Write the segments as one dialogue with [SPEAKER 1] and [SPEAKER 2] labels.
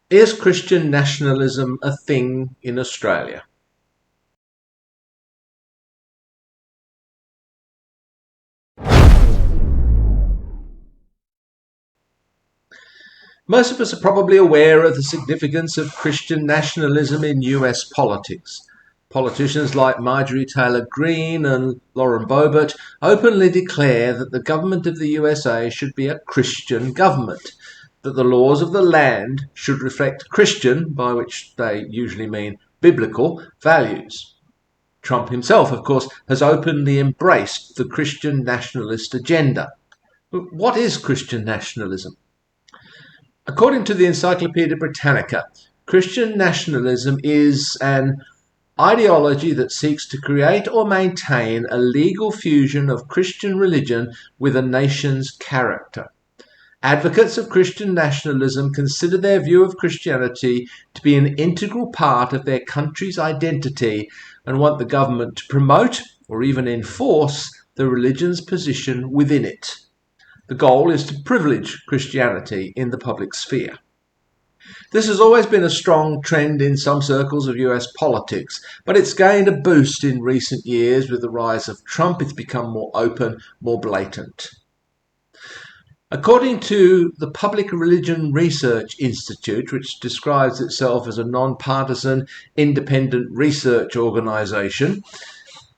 [SPEAKER 1] Is Christian nationalism a thing in Australia? Most of us are probably aware of the significance of Christian nationalism in US politics. Politicians like Marjorie Taylor Greene and Lauren Boebert openly declare that the government of the USA should be a Christian government, that the laws of the land should reflect Christian, by which they usually mean biblical, values. Trump himself, of course, has openly embraced the Christian nationalist agenda. But what is Christian nationalism? According to the Encyclopaedia Britannica, Christian nationalism is an ideology that seeks to create or maintain a legal fusion of Christian religion with a nation's character. Advocates of Christian nationalism consider their view of Christianity to be an integral part of their country's identity and want the government to promote or even enforce the religion's position within it. The goal is to privilege Christianity in the public sphere. This has always been a strong trend in some circles of US politics, but it's gained a boost in recent years with the rise of Trump. It's become more open, more blatant. According to the Public Religion Research Institute, which describes itself as a non-partisan, independent research organisation,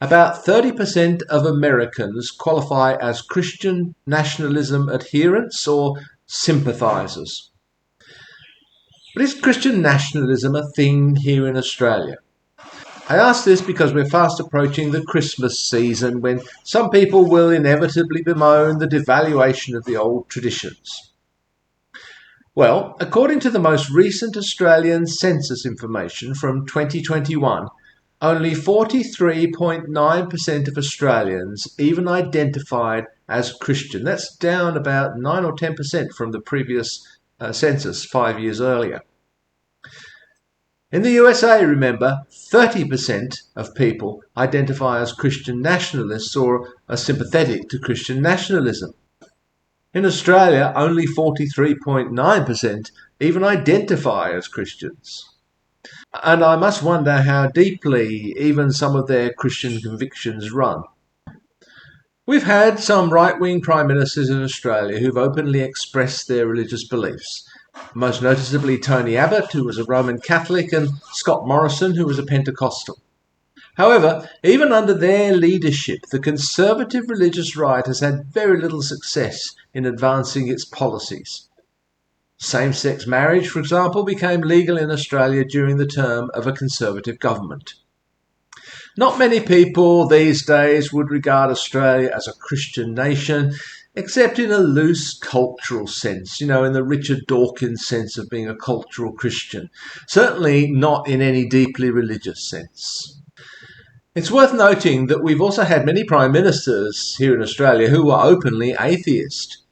[SPEAKER 1] about 30% of Americans qualify as Christian nationalism adherents or sympathisers. But is Christian nationalism a thing here in Australia? I ask this because we're fast approaching the Christmas season when some people will inevitably bemoan the devaluation of the old traditions. Well, according to the most recent Australian census information from 2021, only 43.9% of Australians even identified as Christian. That's down about 9 or 10% from the previous census 5 years earlier. In the USA, remember, 30% of people identify as Christian nationalists or are sympathetic to Christian nationalism. In Australia, only 43.9% even identify as Christians. And I must wonder how deeply even some of their Christian convictions run. We've had some right-wing prime ministers in Australia who've openly expressed their religious beliefs. Most noticeably Tony Abbott, who was a Roman Catholic, and Scott Morrison, who was a Pentecostal. However, even under their leadership, the conservative religious right has had very little success in advancing its policies. Same-sex marriage, for example, became legal in Australia during the term of a Conservative government. Not many people these days would regard Australia as a Christian nation, except in a loose cultural sense, in the Richard Dawkins sense of being a cultural Christian. Certainly not in any deeply religious sense. It's worth noting that we've also had many prime ministers here in Australia who were openly atheist.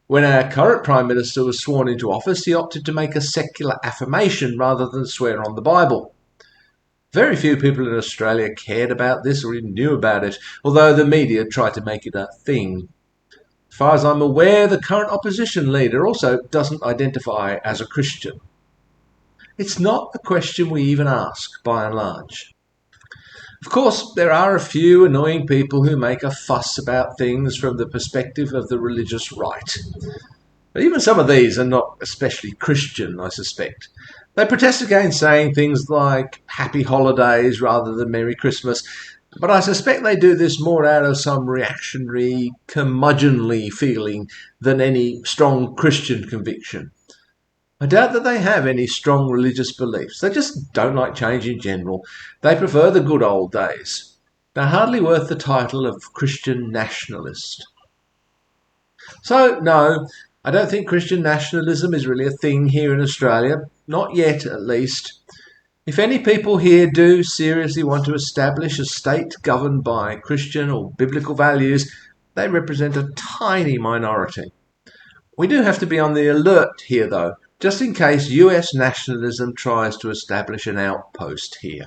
[SPEAKER 1] When our current Prime Minister was sworn into office, he opted to make a secular affirmation rather than swear on the Bible. Very few people in Australia cared about this or even knew about it, although the media tried to make it a thing. As far as I'm aware, the current opposition leader also doesn't identify as a Christian. It's not a question we even ask, by and large. Of course, there are a few annoying people who make a fuss about things from the perspective of the religious right. But even some of these are not especially Christian, I suspect. They protest against saying things like Happy Holidays rather than Merry Christmas, but I suspect they do this more out of some reactionary, curmudgeonly feeling than any strong Christian conviction. I doubt that they have any strong religious beliefs. They just don't like change in general. They prefer the good old days. They're hardly worth the title of Christian nationalist. So, no, I don't think Christian nationalism is really a thing here in Australia. Not yet, at least. If any people here do seriously want to establish a state governed by Christian or biblical values, they represent a tiny minority. We do have to be on the alert here, though, just in case US nationalism tries to establish an outpost here.